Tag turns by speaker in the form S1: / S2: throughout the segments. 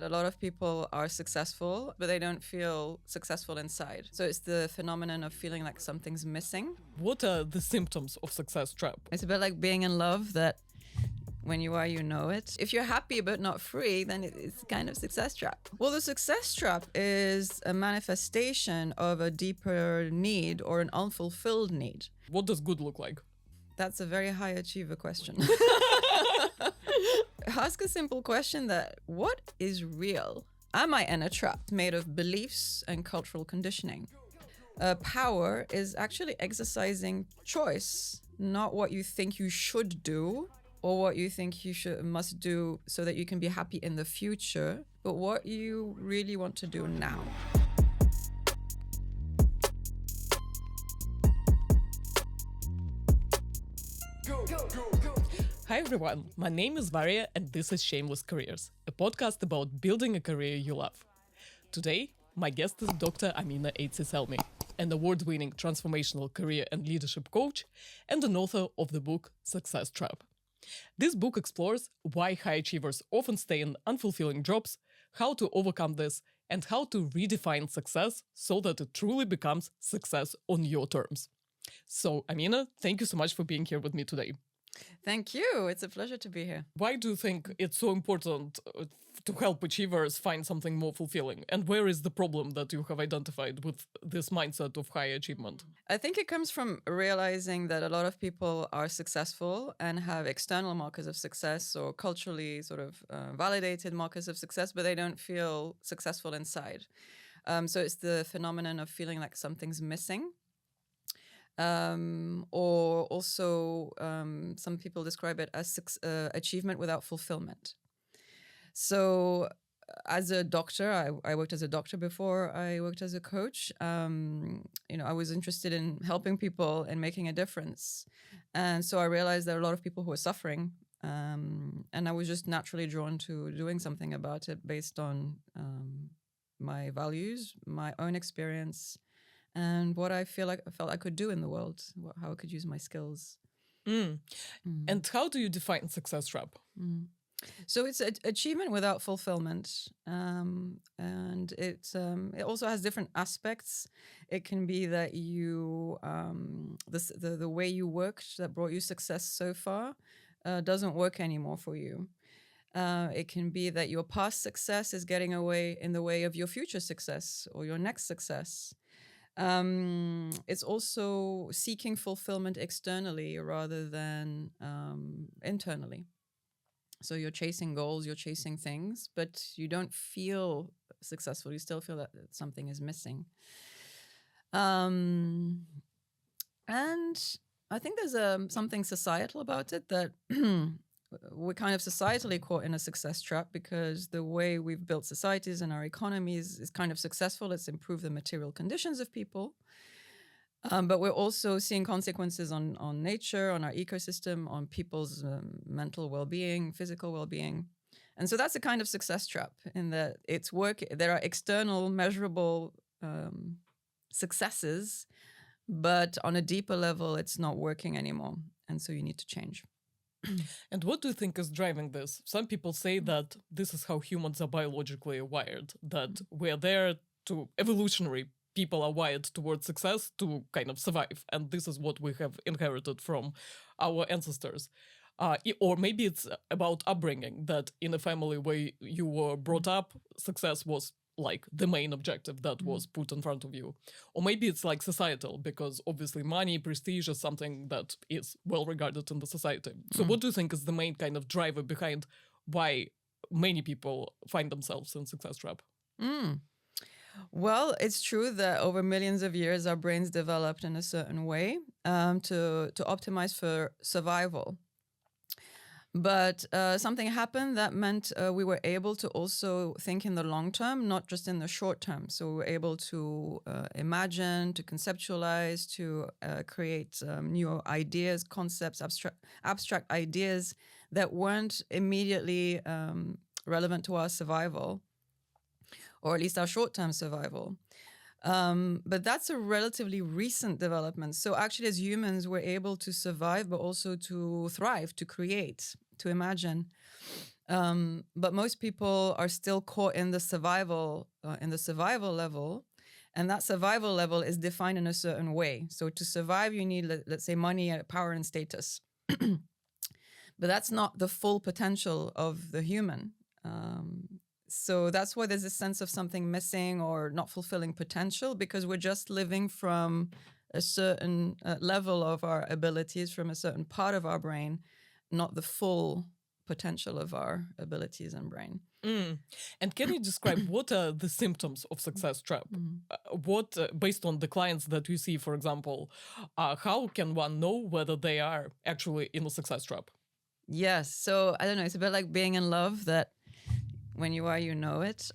S1: A lot of people are successful, but they don't feel successful inside. So it's the phenomenon of feeling like something's missing.
S2: What are the symptoms of success trap?
S1: It's a bit like being in love that when you are, you know it. If you're happy but not free, then it's kind of success trap. Well, the success trap is a manifestation of a deeper need or an unfulfilled need.
S2: What does good look like?
S1: That's a very high achiever question. Ask a simple question that, what is real? Am I in a trap made of beliefs and cultural conditioning? Power is actually exercising choice, not what you think you should do or what you think you must do so that you can be happy in the future, but what you really want to do now.
S2: Hi everyone, my name is Varia and this is Shameless Careers, a podcast about building a career you love. Today, my guest is Dr. Amina Aitsi-Selmi, an award-winning transformational career and leadership coach and an author of the book Success Trap. This book explores why high achievers often stay in unfulfilling jobs, how to overcome this, and how to redefine success so that it truly becomes success on your terms. So, Amina, thank you so much for being here with me today.
S1: Thank you. It's a pleasure to be here.
S2: Why do you think it's so important to help achievers find something more fulfilling? And where is the problem that you have identified with this mindset of high achievement?
S1: I think it comes from realizing that a lot of people are successful and have external markers of success or culturally sort of validated markers of success, but they don't feel successful inside. So it's the phenomenon of feeling like something's missing. Or also some people describe it as achievement without fulfillment. So as a doctor, I worked as a doctor before I worked as a coach. I was interested in helping people and making a difference. And so I realized there are a lot of people who are suffering. And I was just naturally drawn to doing something about it based on my values, my own experience, and what I felt I could do in the world, how I could use my skills.
S2: And how do you define success trap?
S1: So it's achievement without fulfillment, and it also has different aspects. It can be that you the way you worked that brought you success so far doesn't work anymore for you. It can be that your past success is getting in the way of your future success or your next success. It's also seeking fulfillment externally rather than internally. So you're chasing goals, you're chasing things, but you don't feel successful. You still feel that something is missing. And I think there's something societal about it that we're kind of societally caught in a success trap because the way we've built societies and our economies is kind of successful. It's improved the material conditions of people. But we're also seeing consequences on nature, on our ecosystem, on people's mental well-being, physical well-being. And so that's a kind of success trap in that it's work. There are external measurable successes, but on a deeper level, it's not working anymore. And so you need to change.
S2: And what do you think is driving this? Some people say that this is how humans are biologically wired, that we're there to evolutionary people are wired towards success to kind of survive. And this is what we have inherited from our ancestors. Or maybe it's about upbringing, that in a family where you were brought up, success was like the main objective that was put in front of you. Or maybe it's like societal, because obviously money, prestige is something that is well regarded in the society. So what do you think is the main kind of driver behind why many people find themselves in success trap?
S1: Well, it's true that over millions of years, our brains developed in a certain way to optimize for survival. But something happened that meant we were able to also think in the long term, not just in the short term. So we were able to imagine, to conceptualize, to create new ideas, concepts, abstract ideas that weren't immediately relevant to our survival, or at least our short-term survival. But that's a relatively recent development. So actually, as humans, we're able to survive, but also to thrive, to create, to imagine. But most people are still caught in the survival level, and that survival level is defined in a certain way. So to survive, you need, let's say, money, power, and status. But that's not the full potential of the human. So that's why there's a sense of something missing or not fulfilling potential, because we're just living from a certain level of our abilities, from a certain part of our brain, not the full potential of our abilities and brain.
S2: And can you describe what are the symptoms of success trap? What, based on the clients that you see, for example, how can one know whether they are actually in a success trap?
S1: Yes. So I don't know. It's a bit like being in love, that when you are, you know it.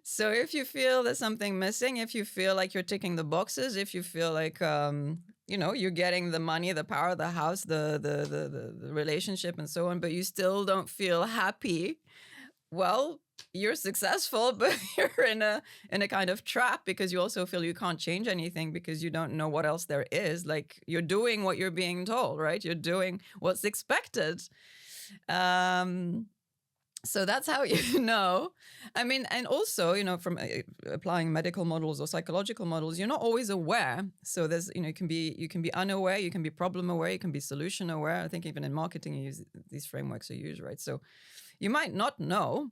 S1: So if you feel there's something missing, if you feel like you're ticking the boxes, if you feel like, you're getting the money, the power, the house, the relationship and so on, but you still don't feel happy, well, you're successful, but you're in a kind of trap, because you also feel you can't change anything because you don't know what else there is. Like, you're doing what you're being told, right? You're doing what's expected. So that's how you know. I mean, and also, from applying medical models or psychological models, you're not always aware. So there's, you can be unaware, you can be problem aware, you can be solution aware. I think even in marketing, you use these frameworks are used, right? So you might not know,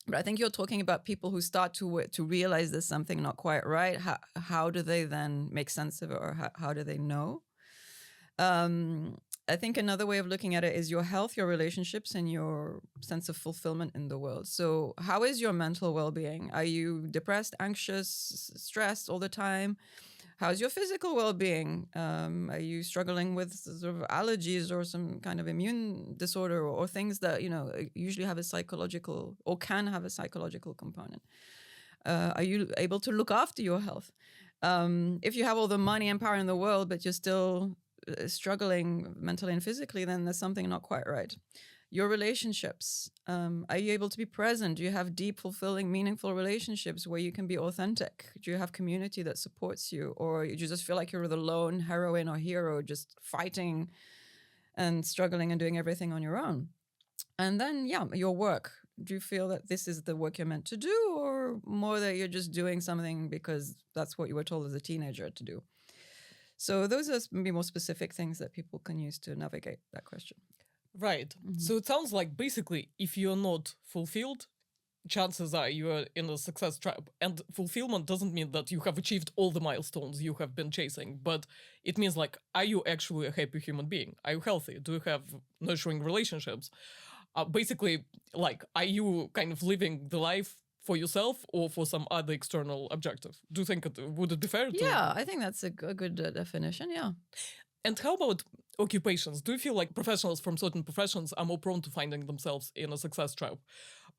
S1: but I think you're talking about people who start to realize there's something not quite right. How do they then make sense of it, or how do they know? I think another way of looking at it is your health, your relationships, and your sense of fulfillment in the world. So how is your mental well-being? Are you depressed, anxious, stressed all the time? How's your physical well-being? Are you struggling with sort of allergies or some kind of immune disorder, or things that, usually have a psychological or can have a psychological component? Are you able to look after your health? If you have all the money and power in the world, but you're still struggling mentally and physically, then there's something not quite right. Your relationships, are you able to be present? Do you have deep, fulfilling, meaningful relationships where you can be authentic? Do you have community that supports you? Or do you just feel like you're the lone heroine or hero, just fighting and struggling and doing everything on your own? And then, your work. Do you feel that this is the work you're meant to do, or more that you're just doing something because that's what you were told as a teenager to do? So those are maybe more specific things that people can use to navigate that question.
S2: Right. So it sounds like basically if you're not fulfilled, chances are you are in a success trap. And fulfillment doesn't mean that you have achieved all the milestones you have been chasing, but it means like, are you actually a happy human being? Are you healthy? Do you have nurturing relationships? Basically, like, are you kind of living the life for yourself or for some other external objective? Do you think would it be fair to?
S1: Yeah, I think that's a good definition, yeah.
S2: And how about occupations? Do you feel like professionals from certain professions are more prone to finding themselves in a success trap?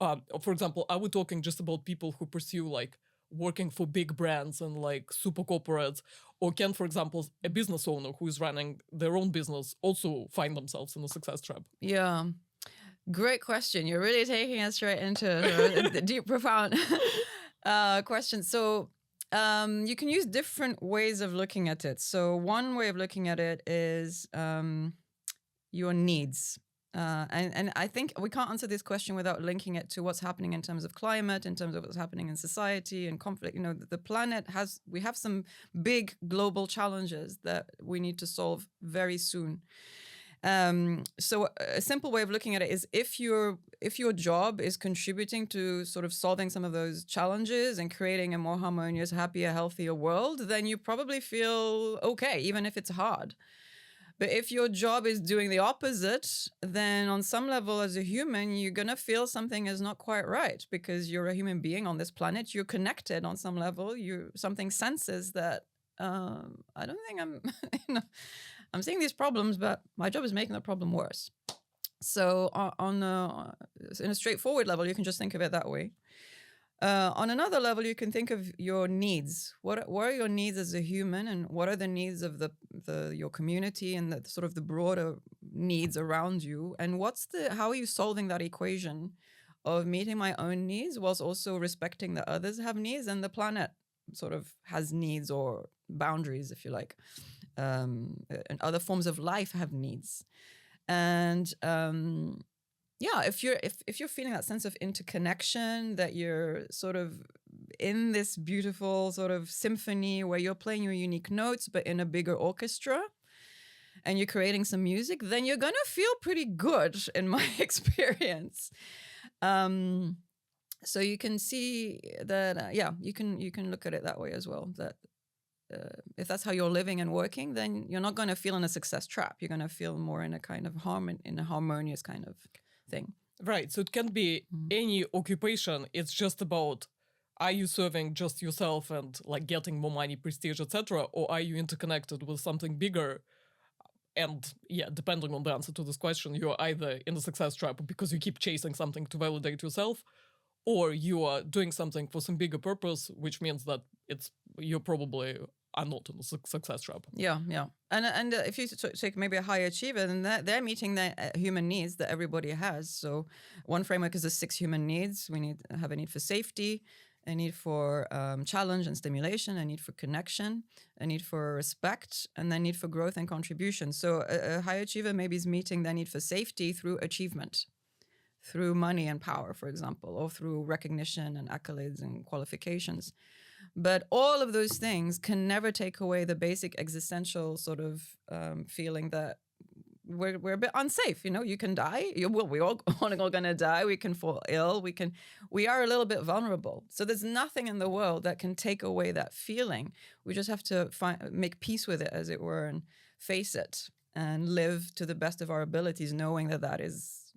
S2: For example, are we talking just about people who pursue like working for big brands and like super corporates? Or can, for example, a business owner who is running their own business also find themselves in a success trap?
S1: Yeah. Great question. You're really taking us straight into the deep, profound question. So you can use different ways of looking at it. So one way of looking at it is your needs. And I think we can't answer this question without linking it to what's happening in terms of climate, in terms of what's happening in society and conflict. The planet we have some big global challenges that we need to solve very soon. So a simple way of looking at it is if your job is contributing to sort of solving some of those challenges and creating a more harmonious, happier, healthier world, then you probably feel okay, even if it's hard. But if your job is doing the opposite, then on some level as a human, you're going to feel something is not quite right, because you're a human being on this planet. You're connected on some level. Something senses that I don't think I'm seeing these problems, but my job is making the problem worse. So in a straightforward level, you can just think of it that way. On another level, you can think of your needs. What are your needs as a human, and what are the needs of your community and the sort of the broader needs around you? And how are you solving that equation of meeting my own needs whilst also respecting that others have needs and the planet sort of has needs or boundaries, if you like, and other forms of life have needs. And if you're feeling that sense of interconnection, that you're sort of in this beautiful sort of symphony where you're playing your unique notes but in a bigger orchestra, and you're creating some music, then you're gonna feel pretty good, in my experience. So you can see that, you can look at it that way as well. That if that's how you're living and working, then you're not going to feel in a success trap. You're going to feel more in a kind of in a harmonious kind of thing.
S2: Right. So it can be any occupation. It's just about, are you serving just yourself and like getting more money, prestige, etc., or are you interconnected with something bigger? And depending on the answer to this question, you're either in a success trap because you keep chasing something to validate yourself, or you are doing something for some bigger purpose, which means that you're probably are not in a success trap.
S1: Yeah. And if you take maybe a high achiever, then they're meeting the human needs that everybody has. So one framework is the 6 human needs. We have a need for safety, a need for challenge and stimulation, a need for connection, a need for respect, and then need for growth and contribution. So a high achiever maybe is meeting their need for safety through achievement, through money and power, for example, or through recognition and accolades and qualifications. But all of those things can never take away the basic existential sort of feeling that we're a bit unsafe. You can die. We're all going to die. We can fall ill. We are a little bit vulnerable. So there's nothing in the world that can take away that feeling. We just have to make peace with it, as it were, and face it and live to the best of our abilities, knowing that is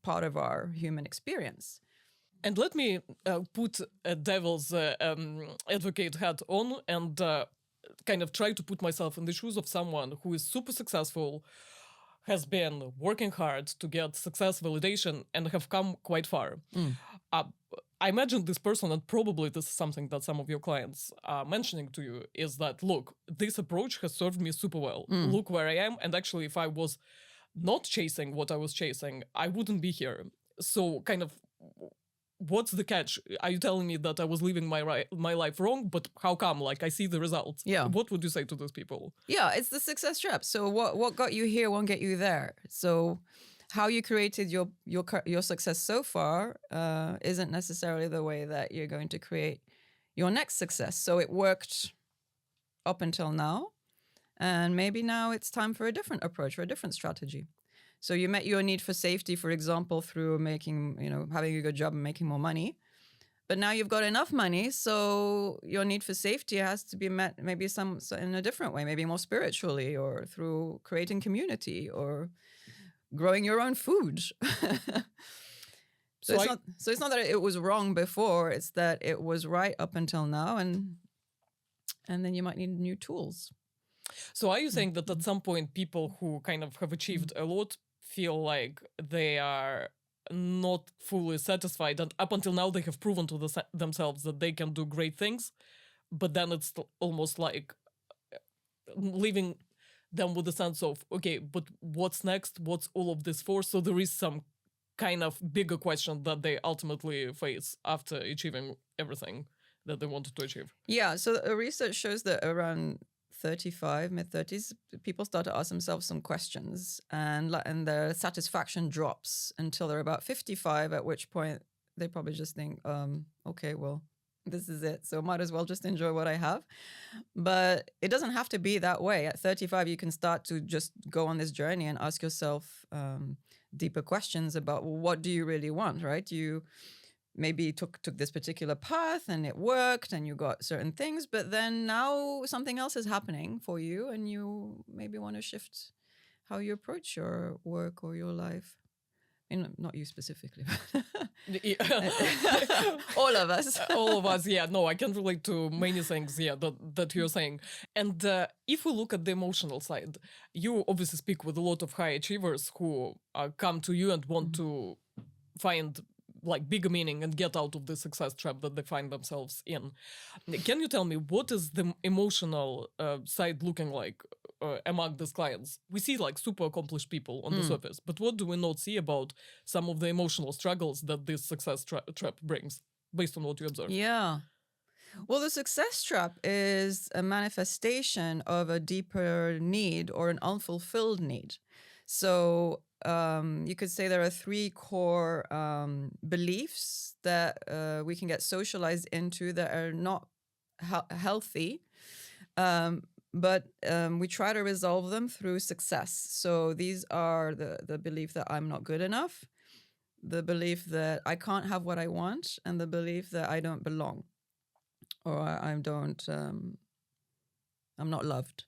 S1: part of our human experience.
S2: And let me put a devil's advocate hat on and kind of try to put myself in the shoes of someone who is super successful, has been working hard to get success validation, and have come quite far. I imagine this person, and probably this is something that some of your clients are mentioning to you, is that, look, this approach has served me super well. Look where I am. And actually, if I was not chasing what I was chasing, I wouldn't be here. So kind of, what's the catch? Are you telling me that I was living my life wrong? But how come? Like, I see the results.
S1: Yeah.
S2: What would you say to those people?
S1: Yeah, it's the success trap. So what got you here won't get you there. So how you created your success so far isn't necessarily the way that you're going to create your next success. So it worked up until now, and maybe now it's time for a different approach or a different strategy. So you met your need for safety, for example, through having a good job and making more money. But now you've got enough money, so your need for safety has to be met maybe in a different way, maybe more spiritually, or through creating community, or growing your own food. So it's not that it was wrong before; it's that it was right up until now, and then you might need new tools.
S2: So are you saying that at some point people who kind of have achieved a lot feel like they are not fully satisfied, and up until now they have proven to themselves that they can do great things, but then it's almost like leaving them with a sense of, okay, but what's next? What's all of this for? So there is some kind of bigger question that they ultimately face after achieving everything that they wanted to achieve.
S1: Yeah, so research shows that around 35, mid-30s, people start to ask themselves some questions, and their satisfaction drops until they're about 55, at which point they probably just think, okay, well, this is it, so might as well just enjoy what I have. But it doesn't have to be that way. At 35, you can start to just go on this journey and ask yourself deeper questions about, well, what do you really want, right? You maybe took this particular path and it worked and you got certain things, but then now something else is happening for you and you maybe want to shift how you approach your work or your life. I mean, not you specifically. All of us.
S2: All of us, yeah. No, I can relate to many things, that you're saying. And if we look at the emotional side, you obviously speak with a lot of high achievers who come to you and want to find like bigger meaning and get out of the success trap that they find themselves in. Can you tell me, what is the emotional side looking like among these clients? We see like super accomplished people on the surface, but what do we not see about some of the emotional struggles that this success trap brings, based on what you observe?
S1: Yeah. Well, the success trap is a manifestation of a deeper need or an unfulfilled need. So you could say there are three core beliefs that we can get socialized into that are not healthy. But we try to resolve them through success. So these are the belief that I'm not good enough, the belief that I can't have what I want, and the belief that I don't belong, or I'm not loved.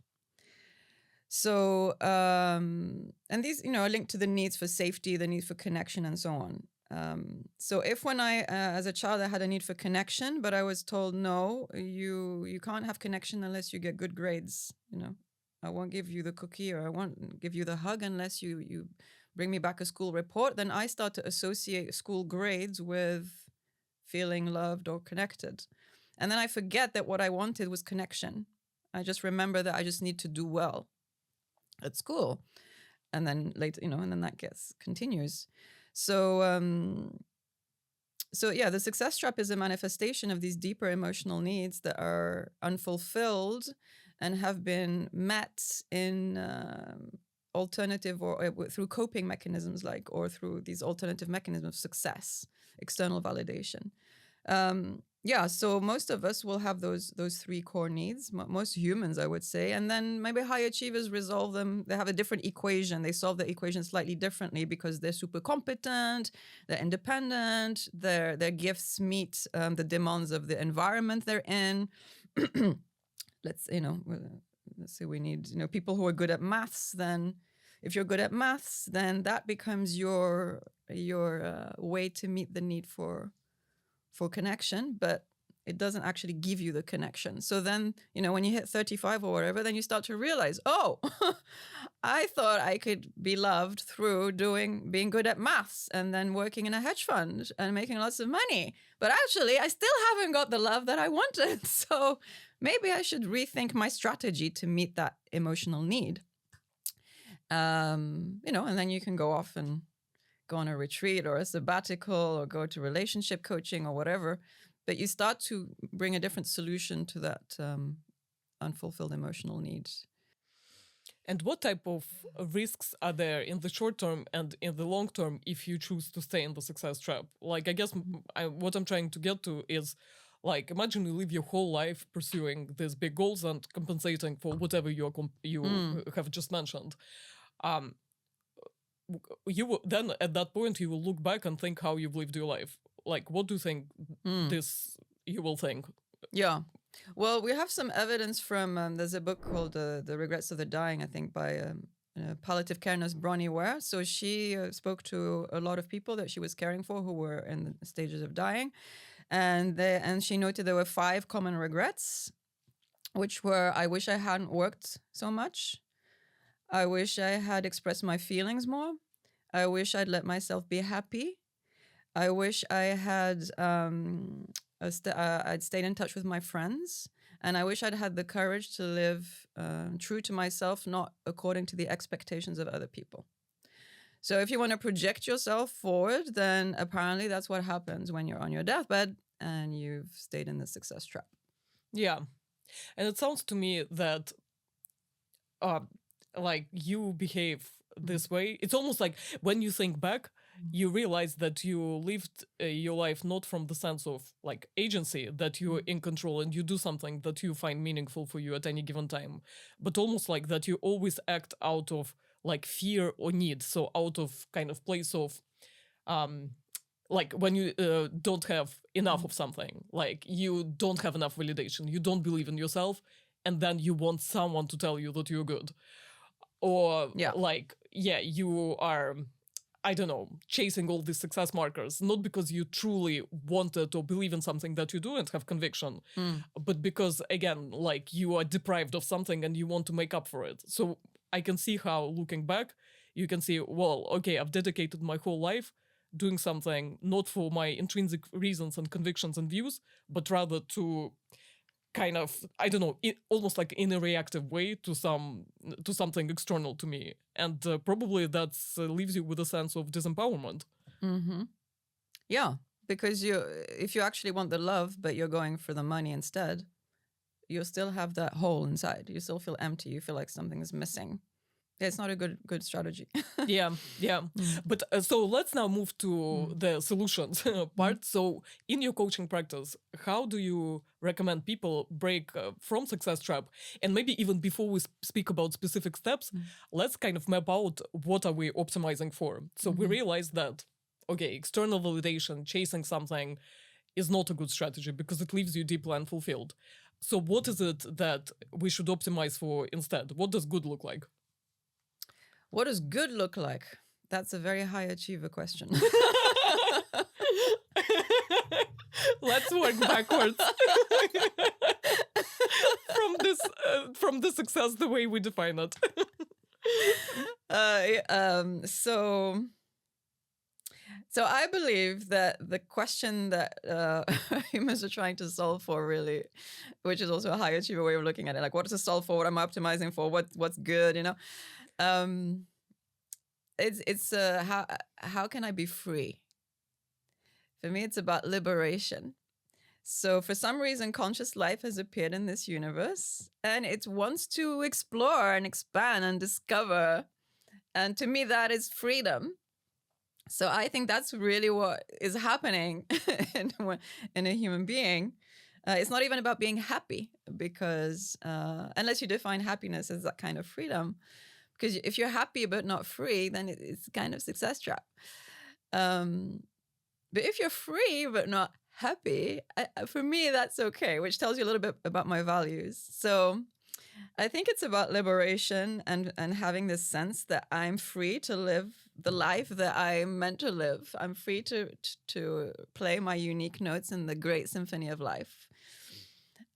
S1: So, and these, are linked to the needs for safety, the need for connection, and so on. So if when I, as a child, I had a need for connection, but I was told, no, you can't have connection unless you get good grades, I won't give you the cookie, or I won't give you the hug unless you bring me back a school report, then I start to associate school grades with feeling loved or connected. And then I forget that what I wanted was connection. I just remember that I just need to do well at school. And then later, and then that continues. So, yeah, the success trap is a manifestation of these deeper emotional needs that are unfulfilled and have been met in alternative or through coping mechanisms, or through these alternative mechanisms of success, external validation. Yeah, so most of us will have those three core needs, most humans, I would say. And then maybe high achievers resolve them. They have a different equation. They solve the equation slightly differently because they're super competent, they're independent, their gifts meet the demands of the environment they're in. Let's say we need, people who are good at maths. Then if you're good at maths, then that becomes your way to meet the need for connection, but it doesn't actually give you the connection. So then, when you hit 35 or whatever, then you start to realize, oh, I thought I could be loved through being good at maths and then working in a hedge fund and making lots of money. But actually, I still haven't got the love that I wanted. So maybe I should rethink my strategy to meet that emotional need. And then you can go off and go on a retreat or a sabbatical or go to relationship coaching or whatever, but you start to bring a different solution to that unfulfilled emotional needs.
S2: And what type of risks are there in the short term and in the long term if you choose to stay in the success trap? I guess what I'm trying to get to is, imagine you live your whole life pursuing these big goals and compensating for whatever you have just mentioned. You will then at that point you will look back and think how you've lived your life. What do you think you will think?
S1: Yeah, well, we have some evidence from there's a book called The Regrets of the Dying, I think, by palliative care nurse Bronnie Ware. So she spoke to a lot of people that she was caring for who were in the stages of dying, and she noted there were 5 common regrets, which were: I wish I hadn't worked so much, I wish I had expressed my feelings more, I wish I'd let myself be happy, I wish I had I'd stayed in touch with my friends, and I wish I'd had the courage to live true to myself, not according to the expectations of other people. So if you want to project yourself forward, then apparently that's what happens when you're on your deathbed and you've stayed in the success trap.
S2: Yeah. And it sounds to me that you behave this way. It's almost like when you think back, you realize that you lived your life not from the sense of agency, that you're in control and you do something that you find meaningful for you at any given time, but almost like that you always act out of fear or need. So out of kind of place of when you don't have enough of something, you don't have enough validation, you don't believe in yourself, and then you want someone to tell you that you're good. Or you are, I don't know, chasing all these success markers, not because you truly wanted or believe in something that you do and have conviction, but because, again, you are deprived of something and you want to make up for it. So I can see how, looking back, you can see, well, okay, I've dedicated my whole life doing something not for my intrinsic reasons and convictions and views, but rather to kind of, I don't know, almost in a reactive way to something external to me. And probably that leaves you with a sense of disempowerment.
S1: Mm-hmm. Yeah, because if you actually want the love, but you're going for the money instead, you still have that hole inside. You still feel empty. You feel like something is missing. Yeah, it's not a good strategy.
S2: Yeah. But so let's now move to the solutions part. So in your coaching practice, how do you recommend people break from success trap? And maybe even before we speak about specific steps, let's kind of map out what are we optimizing for. So we realize that, okay, external validation, chasing something is not a good strategy because it leaves you deeply unfulfilled. So what is it that we should optimize for instead? What does good look like?
S1: What does good look like? That's a very high achiever question.
S2: Let's work backwards from the success the way we define it.
S1: So I believe that the question that humans are trying to solve for, really, which is also a high achiever way of looking at it, like what does it solve for? What am I optimizing for? What's good? You know, it's how can I be free? For me, it's about liberation. So for some reason, conscious life has appeared in this universe, and it wants to explore and expand and discover. And to me, that is freedom. So I think that's really what is happening in a human being. It's not even about being happy, because unless you define happiness as that kind of freedom, because if you're happy but not free, then it's kind of success trap. But if you're free but not happy, for me, that's okay, which tells you a little bit about my values. So I think it's about liberation and having this sense that I'm free to live the life that I'm meant to live. I'm free to play my unique notes in the great symphony of life.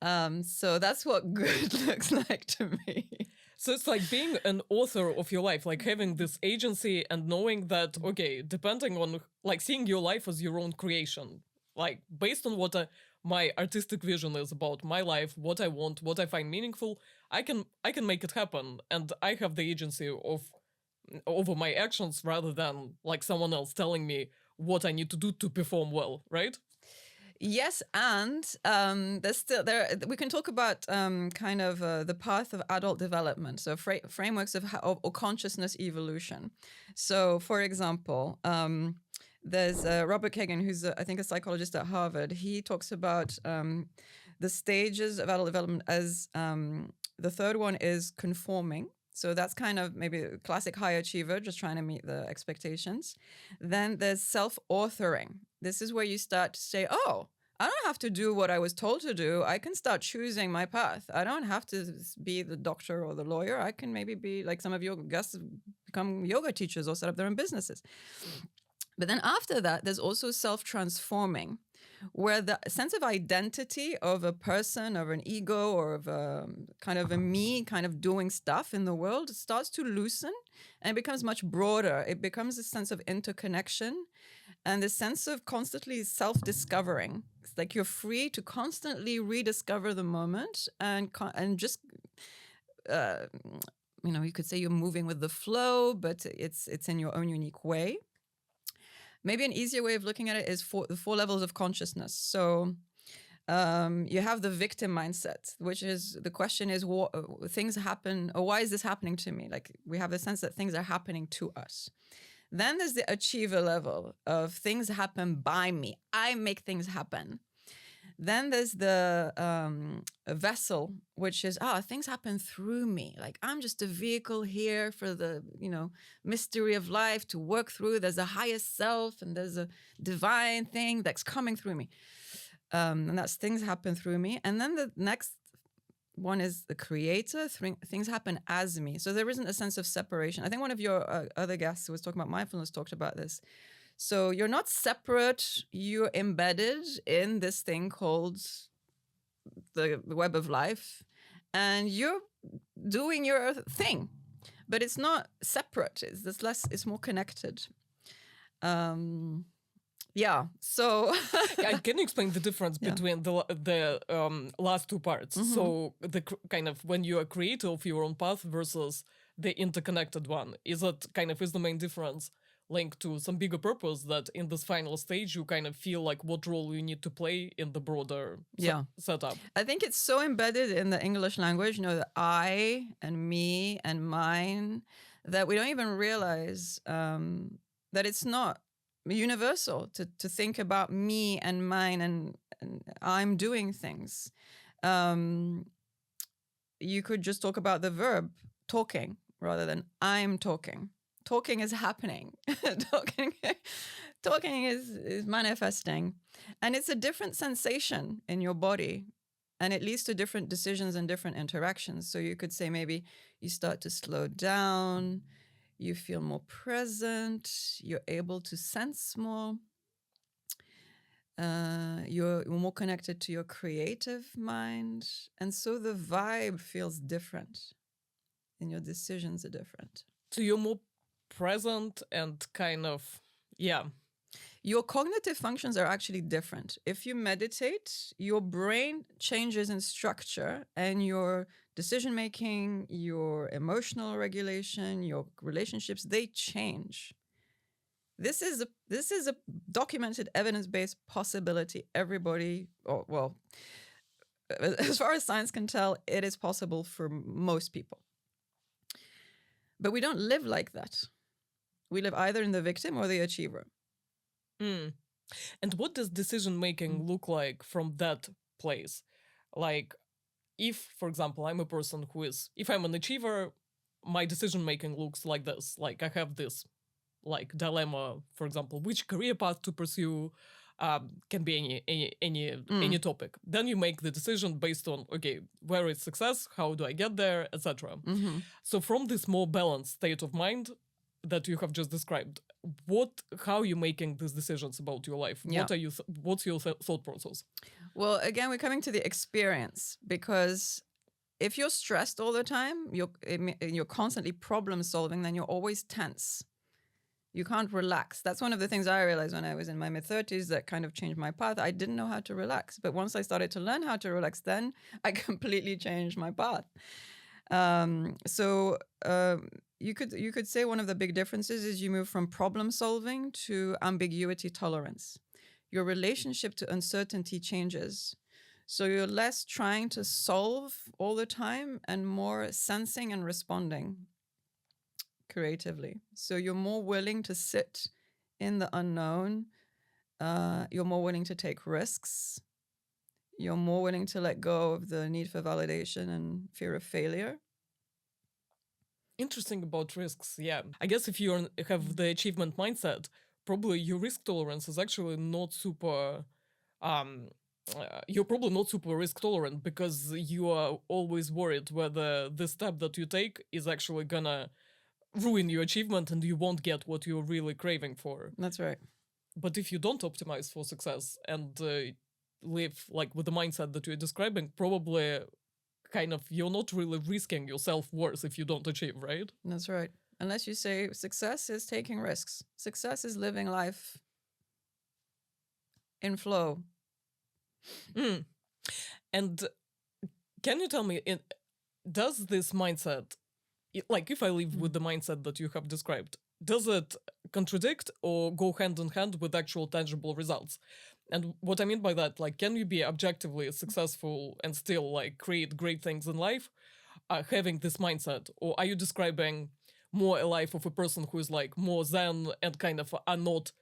S1: So that's what good looks like to me.
S2: So it's like being an author of your life, like having this agency and knowing that, okay, depending on, like, seeing your life as your own creation, like based on what my artistic vision is about my life, what I want, what I find meaningful, I can make it happen, and I have the agency over my actions rather than like someone else telling me what I need to do to perform well, right?
S1: Yes, and there's still we can talk about kind of the path of adult development, so frameworks of or consciousness evolution. So, for example, there's Robert Kagan, who's I think a psychologist at Harvard. He talks about the stages of adult development as the third one is conforming. So that's kind of maybe a classic high achiever, just trying to meet the expectations. Then there's self-authoring. This is where you start to say, oh, I don't have to do what I was told to do. I can start choosing my path. I don't have to be the doctor or the lawyer. I can maybe be like some of your guests, become yoga teachers or set up their own businesses. But then after that, there's also self-transforming, where the sense of identity of a person, of an ego, or of a kind of a me kind of doing stuff in the world starts to loosen and it becomes much broader. It becomes a sense of interconnection and the sense of constantly self-discovering. It's like you're free to constantly rediscover the moment and just, you could say you're moving with the flow, but it's in your own unique way. Maybe an easier way of looking at it is the four levels of consciousness. So you have the victim mindset, which is the question is what things happen, or why is this happening to me? Like we have the sense that things are happening to us. Then there's the achiever level of things happen by me. I make things happen. Then there's the vessel, which is, things happen through me. Like I'm just a vehicle here for the, mystery of life to work through. There's a higher self and there's a divine thing that's coming through me. And that's things happen through me. And then the next one is the creator. Things happen as me. So there isn't a sense of separation. I think one of your other guests who was talking about mindfulness talked about this. So you're not separate, you're embedded in this thing called the web of life, and you're doing your thing, but it's not separate. It's more connected. So
S2: I can explain the difference between the last two parts. Mm-hmm. So the kind of when you are creator of your own path versus the interconnected one, is the main difference linked to some bigger purpose that in this final stage you kind of feel like what role you need to play in the broader setup?
S1: I think it's so embedded in the English language, the I and me and mine, that we don't even realize that it's not universal to think about me and mine and I'm doing things. You could just talk about the verb talking rather than I'm talking. Talking is happening. Talking is manifesting. And it's a different sensation in your body. And it leads to different decisions and different interactions. So you could say maybe you start to slow down, you feel more present, you're able to sense more. You're more connected to your creative mind. And so the vibe feels different and your decisions are different.
S2: So you're more present and kind of, yeah.
S1: Your cognitive functions are actually different. If you meditate, your brain changes in structure and your decision making, your emotional regulation, your relationships, they change. This is a documented evidence-based possibility. Everybody, as far as science can tell, it is possible for most people. But we don't live like that. We live either in the victim or the achiever.
S2: And what does decision making look like from that place? Like, if, for example, I'm a person who is, if I'm an achiever, my decision making looks like this. Like, I have this, like, dilemma, for example, which career path to pursue, can be any topic. Then you make the decision based on, okay, where is success? How do I get there, etc. So from this more balanced state of mind that you have just described, how are you making these decisions about your life?
S1: Yeah.
S2: What's your thought process?
S1: Well, again, we're coming to the experience, because if you're stressed all the time, you're constantly problem solving, then you're always tense. You can't relax. That's one of the things I realized when I was in my mid-30s that kind of changed my path. I didn't know how to relax. But once I started to learn how to relax, then I completely changed my path. You could say one of the big differences is you move from problem solving to ambiguity tolerance. Your relationship to uncertainty changes. So you're less trying to solve all the time and more sensing and responding creatively. So you're more willing to sit in the unknown. You're more willing to take risks. You're more willing to let go of the need for validation and fear of failure.
S2: Interesting about risks, yeah. I guess if you have the achievement mindset, probably your risk tolerance is actually not super... you're probably not super risk tolerant because you are always worried whether the step that you take is actually gonna ruin your achievement and you won't get what you're really craving for.
S1: That's right.
S2: But if you don't optimize for success and live like with the mindset that you're describing, probably kind of you're not really risking your self-worth if you don't achieve, right?
S1: That's right. Unless you say success is taking risks. Success is living life in flow.
S2: And can you tell me, does this mindset, like if I live with the mindset that you have described, does it contradict or go hand in hand with actual tangible results? And what I mean by that, like, can you be objectively successful and still like create great things in life, having this mindset? Or are you describing more a life of a person who is like more zen and kind of are not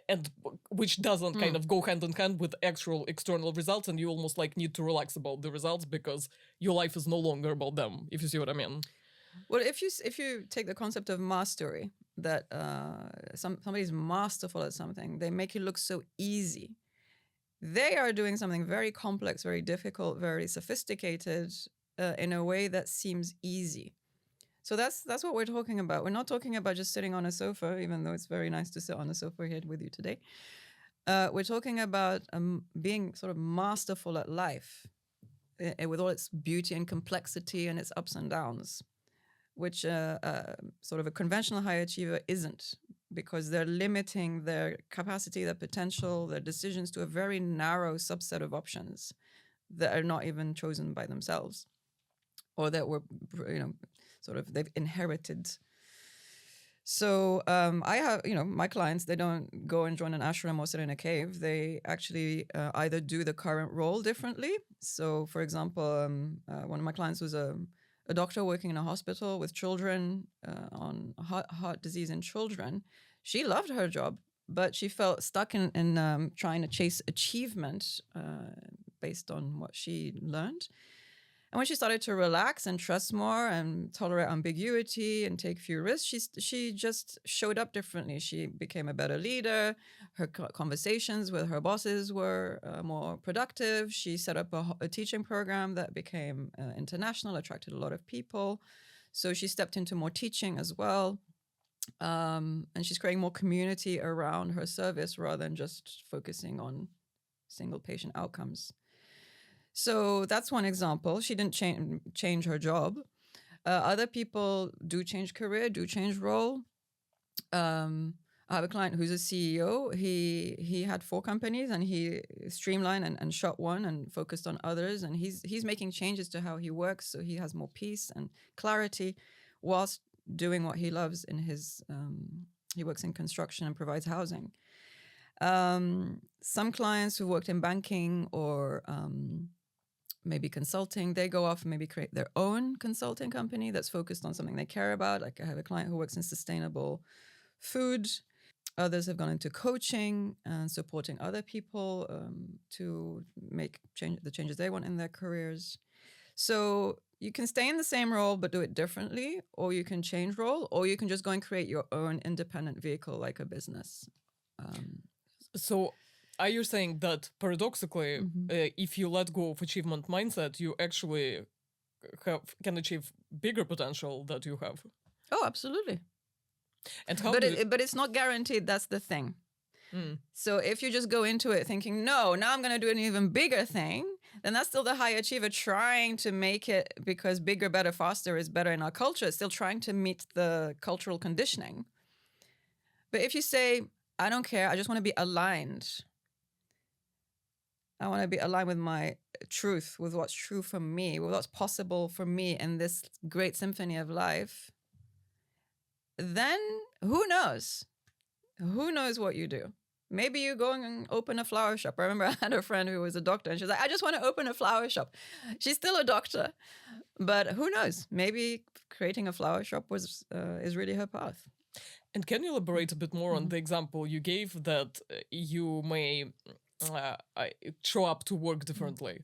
S2: and which doesn't kind of go hand in hand with actual external results, and you almost like need to relax about the results because your life is no longer about them, if you see what I mean?
S1: Well, if you take the concept of mastery, that somebody's masterful at something, they make it look so easy. They are doing something very complex, very difficult, very sophisticated in a way that seems easy. So that's what we're talking about. We're not talking about just sitting on a sofa, even though it's very nice to sit on a sofa here with you today. We're talking about being sort of masterful at life with all its beauty and complexity and its ups and downs, which sort of a conventional high achiever isn't, because they're limiting their capacity, their potential, their decisions to a very narrow subset of options that are not even chosen by themselves, or that were, sort of they've inherited. So I have, my clients, they don't go and join an ashram or sit in a cave. They actually either do the current role differently. So, for example, one of my clients was a a doctor working in a hospital with children on heart disease in children. She loved her job, but she felt stuck in trying to chase achievement based on what she learned. And when she started to relax and trust more and tolerate ambiguity and take few risks, she just showed up differently. She became a better leader. Her conversations with her bosses were more productive. She set up a teaching program that became international, attracted a lot of people. So she stepped into more teaching as well. And she's creating more community around her service rather than just focusing on single patient outcomes. So that's one example. She didn't change her job. Other people do change career, do change role. I have a client who's a CEO. He had 4 companies and he streamlined and shut one and focused on others. And he's making changes to how he works, so he has more peace and clarity whilst doing what he loves in his. He works in construction and provides housing. Some clients who worked in banking or maybe consulting, they go off and maybe create their own consulting company that's focused on something they care about. Like I have a client who works in sustainable food. Others have gone into coaching and supporting other people to make the changes they want in their careers. So you can stay in the same role but do it differently, or you can change role, or you can just go and create your own independent vehicle like a business.
S2: So are you saying that paradoxically, if you let go of achievement mindset, you actually can achieve bigger potential that you have?
S1: Oh, absolutely.
S2: And how?
S1: But it's not guaranteed. That's the thing. So if you just go into it thinking, no, now I'm going to do an even bigger thing, then that's still the high achiever trying to make it, because bigger, better, faster is better in our culture. It's still trying to meet the cultural conditioning. But if you say, I don't care, I just want to be aligned. I want to be aligned with my truth, with what's true for me, with what's possible for me in this great symphony of life. Then who knows? Who knows what you do? Maybe you go and open a flower shop. I remember I had a friend who was a doctor and she's like, I just want to open a flower shop. She's still a doctor, but who knows? Maybe creating a flower shop is really her path.
S2: And can you elaborate a bit more on the example you gave that you may show up to work differently?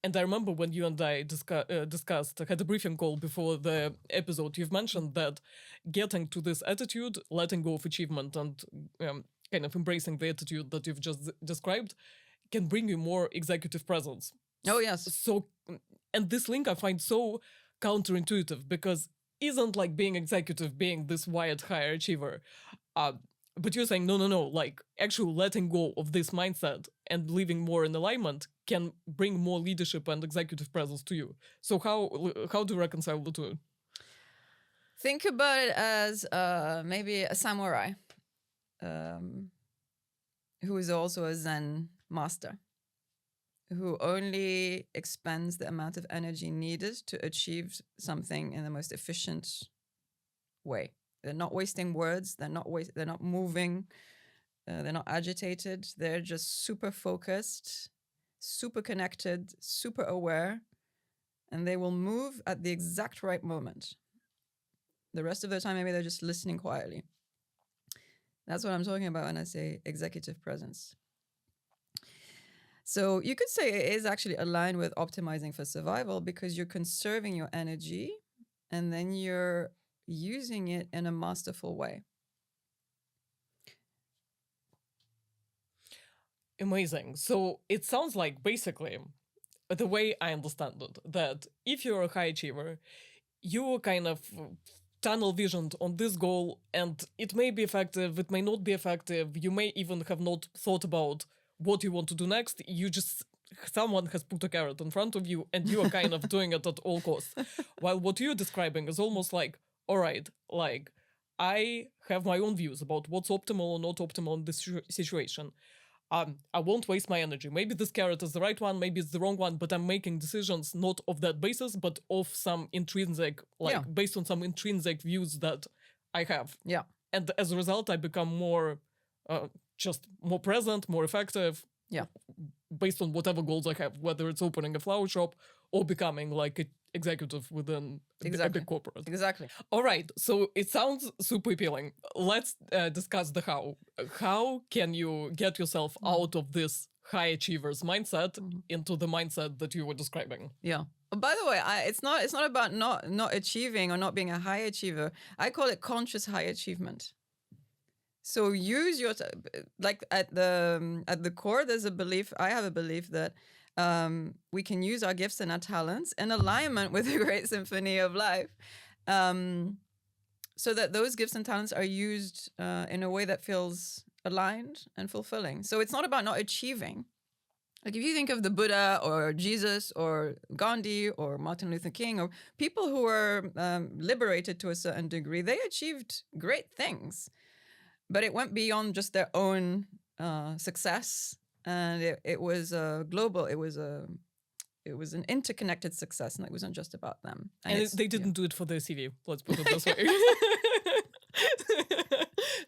S2: And I remember when you and I discussed, had a briefing call before the episode, you've mentioned that getting to this attitude, letting go of achievement and kind of embracing the attitude that you've just described can bring you more executive presence.
S1: Oh, yes.
S2: So, and this link I find so counterintuitive, because isn't like being executive, being this wired high achiever. But you're saying, no, like actually letting go of this mindset and living more in alignment can bring more leadership and executive presence to you. So how do you reconcile the two?
S1: Think about it as maybe a samurai who is also a Zen master, who only expends the amount of energy needed to achieve something in the most efficient way. They're not wasting words. They're not moving. They're not agitated. They're just super focused, super connected, super aware, and they will move at the exact right moment. The rest of the time, maybe they're just listening quietly. That's what I'm talking about when I say executive presence. So you could say it is actually aligned with optimizing for survival, because you're conserving your energy and then you're using it in a masterful way.
S2: Amazing. So it sounds like basically the way I understand it, that if you're a high achiever, you kind of tunnel visioned on this goal, and it may be effective, it may not be effective. You may even have not thought about what you want to do next. You just, someone has put a carrot in front of you and you are kind of doing it at all costs. While what you're describing is almost like, all right, like I have my own views about what's optimal or not optimal in this situation. I won't waste my energy. Maybe this carrot is the right one, maybe it's the wrong one, but I'm making decisions not of that basis, but of some intrinsic, based on some intrinsic views that I have.
S1: Yeah.
S2: And as a result, I become more, just more present, more effective.
S1: Yeah.
S2: Based on whatever goals I have, whether it's opening a flower shop or becoming like executive within a
S1: Exactly.
S2: big corporate.
S1: Exactly.
S2: All right, so it sounds super appealing. Let's discuss the how. How can you get yourself out of this high achievers mindset into the mindset that you were describing?
S1: Yeah. By the way, it's not about not achieving or not being a high achiever. I call it conscious high achievement. So use your like at the core. There's a belief. I have a belief that we can use our gifts and our talents in alignment with the great symphony of life, so that those gifts and talents are used in a way that feels aligned and fulfilling. So it's not about not achieving. Like if you think of the Buddha or Jesus or Gandhi or Martin Luther King or people who were liberated to a certain degree, they achieved great things, but it went beyond just their own success, and it was global. It was an interconnected success, and it wasn't just about them.
S2: And they didn't do it for their CV. Let's put it this way.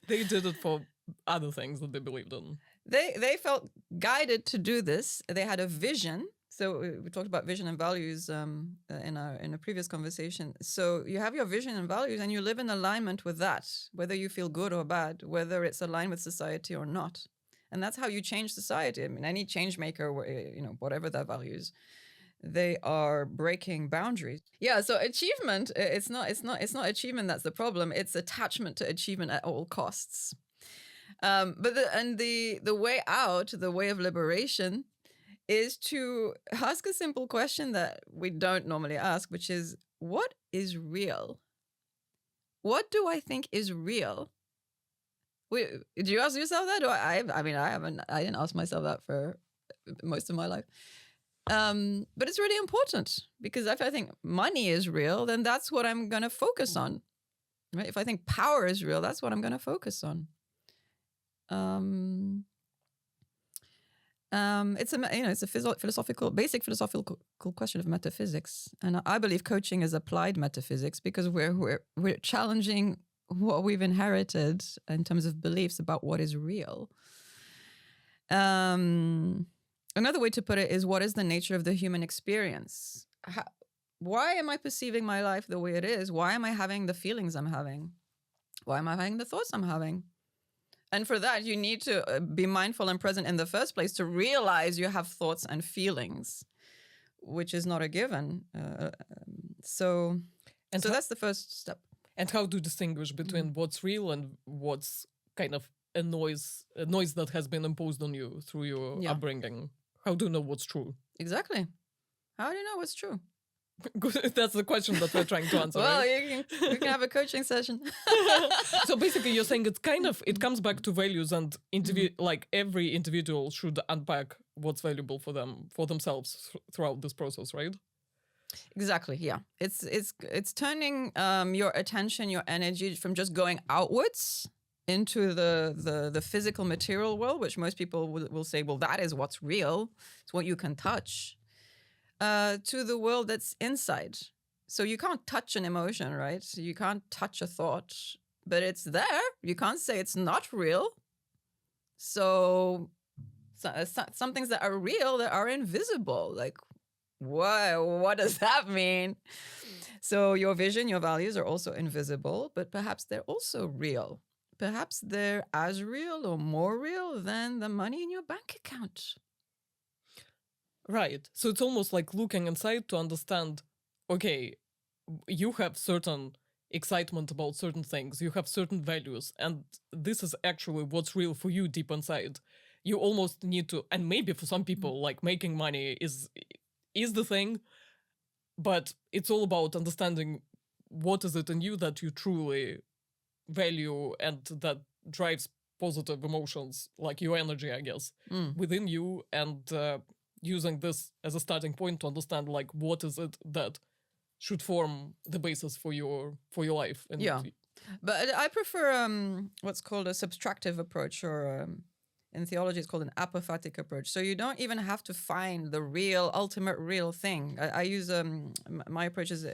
S2: They did it for other things that they believed in.
S1: They felt guided to do this. They had a vision. So we talked about vision and values in a previous conversation. So you have your vision and values, and you live in alignment with that, whether you feel good or bad, whether it's aligned with society or not. And that's how you change society. I mean, any change maker, whatever their values, they are breaking boundaries. Yeah. So achievement, it's not achievement that's the problem. It's attachment to achievement at all costs. But the way out, the way of liberation, is to ask a simple question that we don't normally ask, which is, what is real? What do I think is real? Did you ask yourself that? Or I didn't ask myself that for most of my life. But it's really important, because if I think money is real, then that's what I'm going to focus on. Right? If I think power is real, that's what I'm going to focus on. It's a basic philosophical question of metaphysics, and I believe coaching is applied metaphysics, because we're challenging what we've inherited in terms of beliefs about what is real. Another way to put it is, what is the nature of the human experience? Why am I perceiving my life the way it is? Why am I having the feelings I'm having? Why am I having the thoughts I'm having? And for that, you need to be mindful and present in the first place to realize you have thoughts and feelings, which is not a given. So that's the first step.
S2: And how to distinguish between what's real and what's kind of a noise that has been imposed on you through your upbringing? How do you know what's true?
S1: Exactly. How do you know what's true?
S2: That's the question that we're trying to answer.
S1: Well,
S2: right?
S1: you can have a coaching session.
S2: So basically, you're saying it comes back to values, and like every individual should unpack what's valuable for themselves throughout this process, right?
S1: Exactly. Yeah. It's turning your attention, your energy from just going outwards into the physical material world, which most people will say, well, that is what's real. It's what you can touch. To the world that's inside. So you can't touch an emotion, right? You can't touch a thought, but it's there. You can't say it's not real. So some things that are real, that are invisible. Like, what does that mean? So your vision, your values are also invisible, but perhaps they're also real. Perhaps they're as real or more real than the money in your bank account.
S2: Right. So it's almost like looking inside to understand, okay, you have certain excitement about certain things, you have certain values, and this is actually what's real for you deep inside. You almost need to, and maybe for some people, like making money is the thing, but it's all about understanding what is it in you that you truly value and that drives positive emotions, like your energy, I guess, within you, and using this as a starting point to understand, like, what is it that should form the basis for your life. And
S1: but I prefer what's called a subtractive approach, or in theology it's called an apophatic approach. So you don't even have to find the real, ultimate real thing. I use my approach is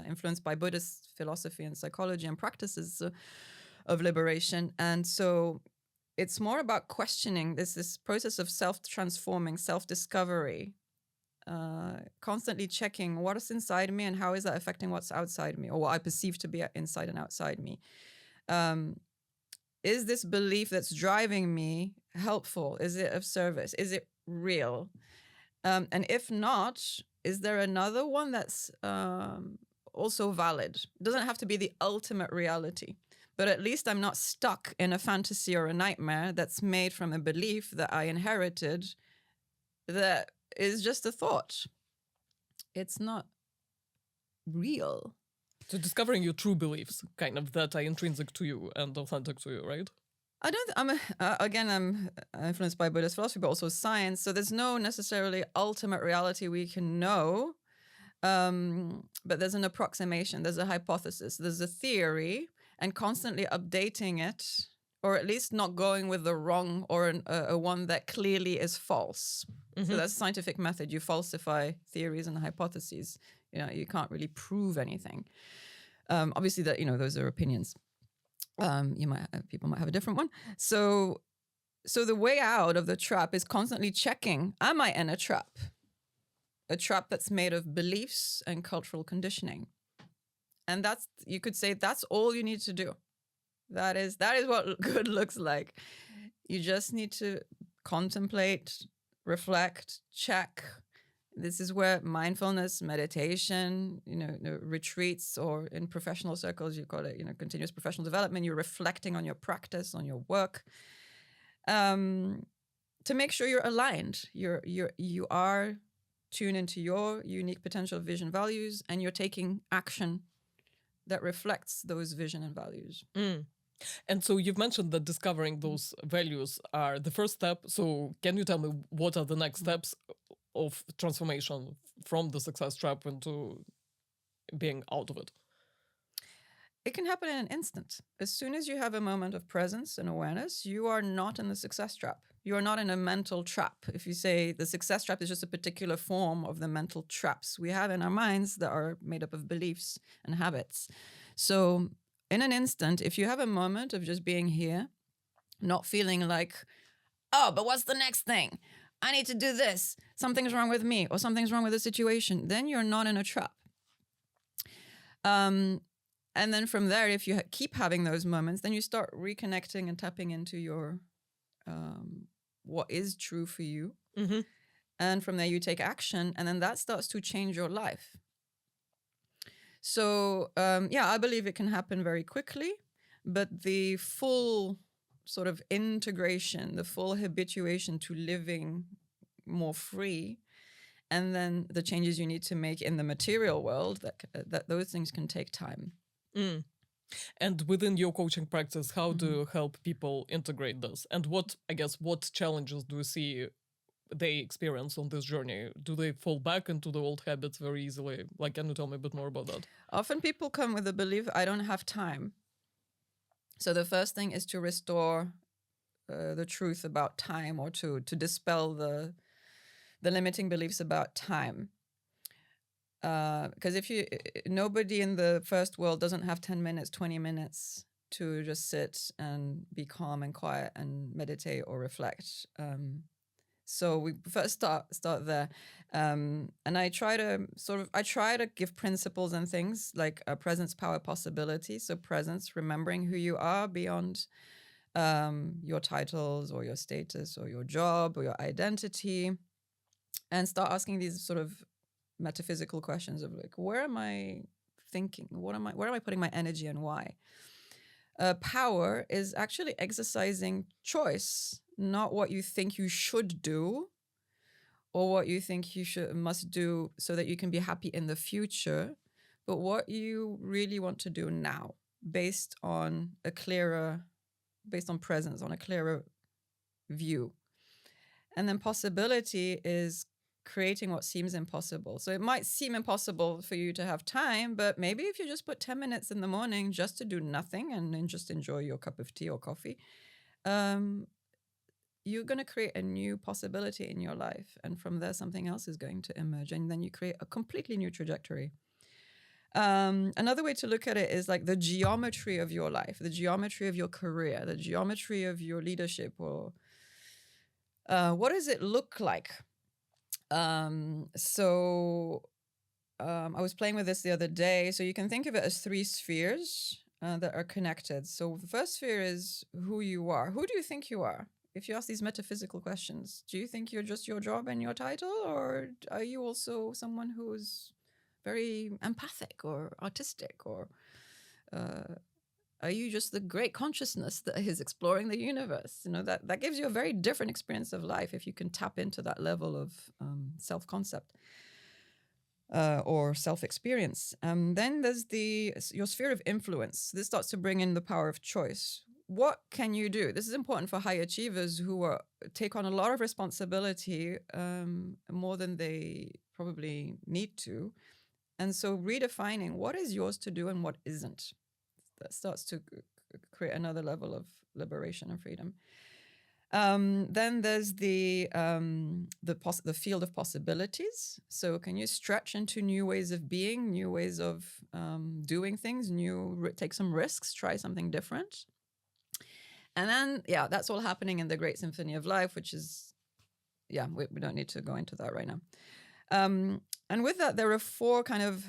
S1: influenced by Buddhist philosophy and psychology and practices of liberation, and so it's more about questioning this process of self-transforming, self-discovery, constantly checking what is inside me and how is that affecting what's outside me, or what I perceive to be inside and outside me. Is this belief that's driving me helpful? Is it of service? Is it real? And if not, is there another one that's also valid? It doesn't have to be the ultimate reality, but at least I'm not stuck in a fantasy or a nightmare that's made from a belief that I inherited that is just a thought. It's not real.
S2: So discovering your true beliefs, kind of, that are intrinsic to you and authentic to you, right?
S1: I'm influenced by Buddhist philosophy, but also science. So there's no necessarily ultimate reality we can know, but there's an approximation. There's a hypothesis. There's a theory, and constantly updating it, or at least not going with the wrong or a one that clearly is false. So that's a scientific method. You falsify theories and hypotheses. You can't really prove anything. Obviously, that those are opinions. People might have a different one. So the way out of the trap is constantly checking: am I in a trap? A trap that's made of beliefs and cultural conditioning. And you could say that's all you need to do. That is what good looks like. You just need to contemplate, reflect, check. This is where mindfulness, meditation, retreats, or in professional circles, you call it, continuous professional development. You're reflecting on your practice, on your work, to make sure you're aligned. You are tuned into your unique potential, vision, values, and you're taking action that reflects those vision and values.
S2: And so you've mentioned that discovering those values are the first step. So can you tell me what are the next steps of transformation from the success trap into being out of it?
S1: It can happen in an instant. As soon as you have a moment of presence and awareness, you are not in the success trap. You are not in a mental trap. If you say the success trap is just a particular form of the mental traps we have in our minds that are made up of beliefs and habits. So in an instant, if you have a moment of just being here, not feeling like, oh, but what's the next thing? I need to do this. Something's wrong with me, or something's wrong with the situation. Then you're not in a trap. And then from there, if you keep having those moments, then you start reconnecting and tapping into your what is true for you. And from there, you take action, and then that starts to change your life. So, I believe it can happen very quickly, but the full sort of integration, the full habituation to living more free, and then the changes you need to make in the material world, that those things can take time.
S2: And within your coaching practice, how do you help people integrate this? And what challenges do you see they experience on this journey? Do they fall back into the old habits very easily? Can you tell me a bit more about that?
S1: Often people come with the belief, I don't have time. So the first thing is to restore the truth about time, or to dispel the limiting beliefs about time. Because nobody in the first world doesn't have 10 minutes, 20 minutes to just sit and be calm and quiet and meditate or reflect. So we first start there. And I try to give principles and things like presence, power, possibility. So presence, remembering who you are beyond your titles or your status or your job or your identity, and start asking these sort of metaphysical questions of like, where am I thinking? Where am I putting my energy, and why? Power is actually exercising choice, not what you think you should do or what you think you must do so that you can be happy in the future, but what you really want to do now, based on presence, on a clearer view. And then possibility is creating what seems impossible. So it might seem impossible for you to have time, but maybe if you just put 10 minutes in the morning just to do nothing and then just enjoy your cup of tea or coffee, you're going to create a new possibility in your life. And from there, something else is going to emerge. And then you create a completely new trajectory. Another way to look at it is like the geometry of your life, the geometry of your career, the geometry of your leadership, or what does it look like? I was playing with this the other day. So you can think of it as 3 spheres that are connected. So the first sphere is who you are. Who do you think you are? If you ask these metaphysical questions, do you think you're just your job and your title, or are you also someone who's very empathic or artistic, or are you just the great consciousness that is exploring the universe? That gives you a very different experience of life if you can tap into that level of self-concept or self-experience. Then there's your sphere of influence. This starts to bring in the power of choice. What can you do? This is important for high achievers who take on a lot of responsibility, more than they probably need to. And so redefining what is yours to do and what isn't. That starts to create another level of liberation and freedom. Then there's the field of possibilities. So can you stretch into new ways of being, new ways of doing things, take some risks, try something different? And then, that's all happening in the Great Symphony of Life, which is, we don't need to go into that right now. And with that, there are 4 kind of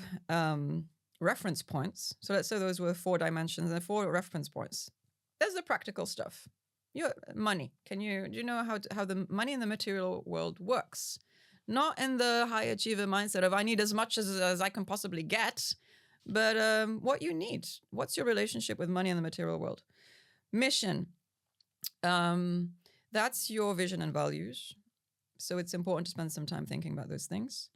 S1: reference points. So let's say those were 4 dimensions and 4 reference points. There's the practical stuff. Your money. Do you know how the money in the material world works? Not in the high achiever mindset of I need as much as I can possibly get, but what you need. What's your relationship with money in the material world? Mission. That's your vision and values. So it's important to spend some time thinking about those things.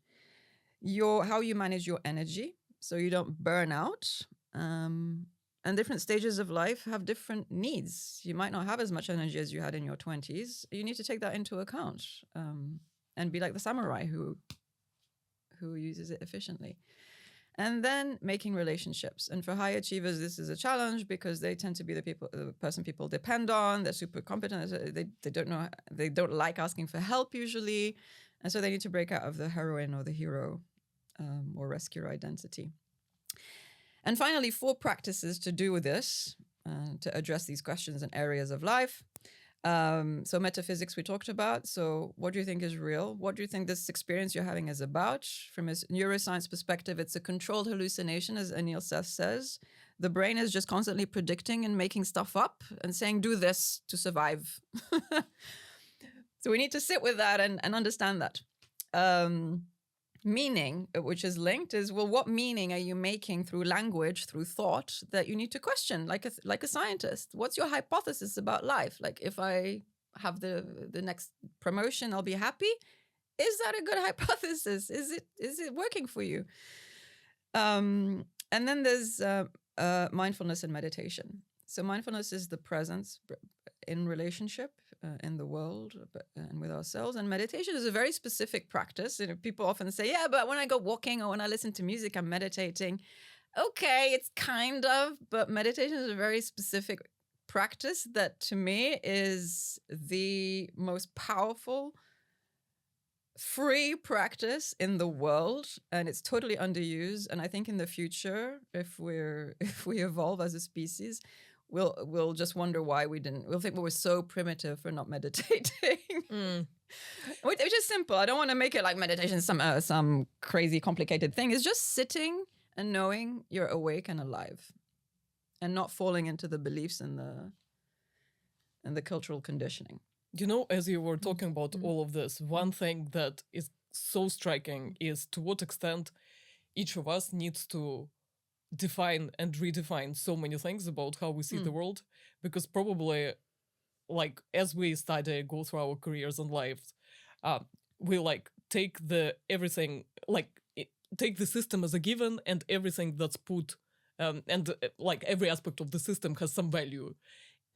S1: How you manage your energy so you don't burn out. And different stages of life have different needs. You might not have as much energy as you had in your 20s. You need to take that into account and be like the samurai who uses it efficiently. And then making relationships. And for high achievers, this is a challenge because they tend to be the person people depend on. They're super competent. They don't like asking for help usually. And so they need to break out of the heroine or the hero or rescuer identity. And finally, 4 practices to do with this, to address these questions and areas of life. So metaphysics we talked about. So what do you think is real? What do you think this experience you're having is about? From a neuroscience perspective, it's a controlled hallucination, as Anil Seth says. The brain is just constantly predicting and making stuff up and saying, do this to survive. So we need to sit with that and understand that. Meaning, which is linked, is, well, what meaning are you making through language, through thought, that you need to question, like a scientist? What's your hypothesis about life? Like, if I have the next promotion, I'll be happy. Is that a good hypothesis? Is it working for you? And then there's mindfulness and meditation. So mindfulness is the presence in relationship, in the world, and with ourselves. And meditation is a very specific practice. People often say, yeah, but when I go walking or when I listen to music, I'm meditating. Okay, it's kind of, but meditation is a very specific practice that to me is the most powerful, free practice in the world, and it's totally underused. And I think in the future, if we evolve as a species, we'll just wonder why we'll think we were so primitive for not meditating. Which is simple. I don't want to make it like meditation some crazy complicated thing. It's just sitting and knowing you're awake and alive, and not falling into the beliefs and the cultural conditioning.
S2: As you were talking about all of this, one thing that is so striking is to what extent each of us needs to define and redefine so many things about how we see the world, because probably, like, as we go through our careers and lives, we take take the system as a given, and everything that's put and every aspect of the system has some value,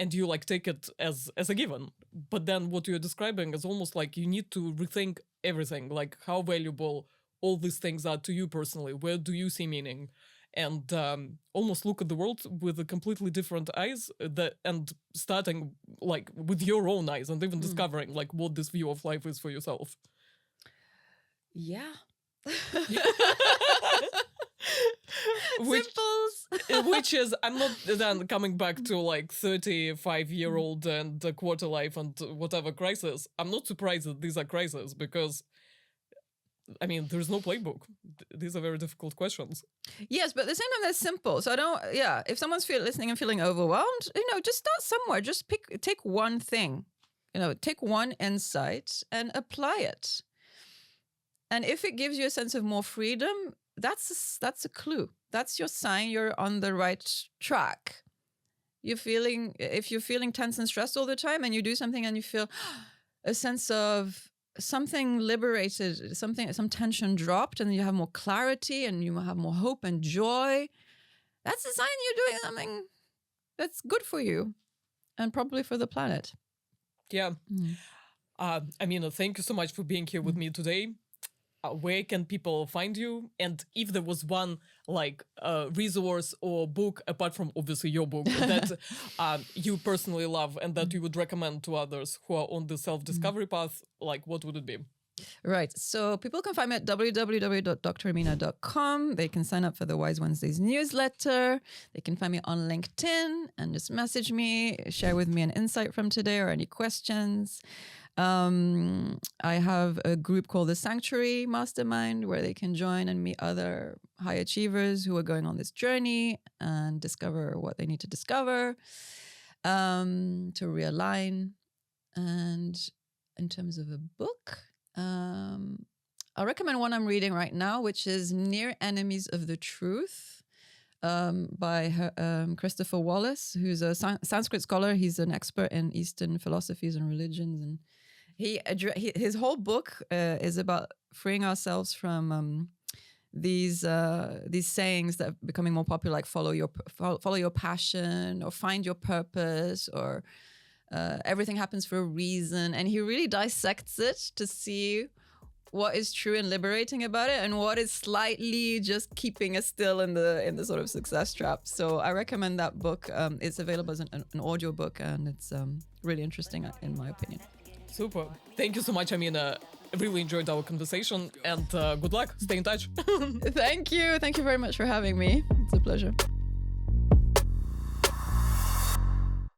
S2: and you take it as a given. But then what you're describing is almost like you need to rethink everything, like how valuable all these things are to you personally. Where do you see meaning? And almost look at the world with a completely different eyes, and starting with your own eyes, and even discovering what this view of life is for yourself.
S1: Yeah.
S2: Which is, I'm not then coming back to 35-year-old and quarter life and whatever crisis. I'm not surprised that these are crises, because I mean, there's no playbook. These are very difficult questions.
S1: Yes, but at the same time, they're simple. So if someone's listening and feeling overwhelmed, just start somewhere. Just take one thing, take one insight and apply it. And if it gives you a sense of more freedom, that's a clue. That's your sign you're on the right track. If you're feeling tense and stressed all the time and you do something and you feel a sense of something liberated, some tension dropped, and you have more clarity and you have more hope and joy, that's a sign you're doing something that's good for you and probably for the planet.
S2: Yeah. Amina, thank you so much for being here with me today. Where can people find you? And if there was one resource or book, apart from obviously your book, that you personally love and that you would recommend to others who are on the self-discovery path, what would it be?
S1: Right. So people can find me at www.dramina.com. They can sign up for the Wise Wednesdays newsletter. They can find me on LinkedIn and just message me, share with me an insight from today or any questions. I have a group called the Sanctuary Mastermind where they can join and meet other high achievers who are going on this journey and discover what they need to discover, to realign. And in terms of a book, I'll recommend one I'm reading right now, which is Near Enemies of the Truth by Christopher Wallace, who's a Sanskrit scholar. He's an expert in Eastern philosophies and religions, and his whole book is about freeing ourselves from these sayings that are becoming more popular, like follow your passion or find your purpose or everything happens for a reason. And he really dissects it to see what is true and liberating about it and what is slightly just keeping us still in the sort of success trap. So I recommend that book. It's available as an audio book, and it's really interesting in my opinion.
S2: Super. Thank you so much, Amina. I really enjoyed our conversation, and good luck. Stay in touch.
S1: Thank you. Thank you very much for having me. It's a pleasure.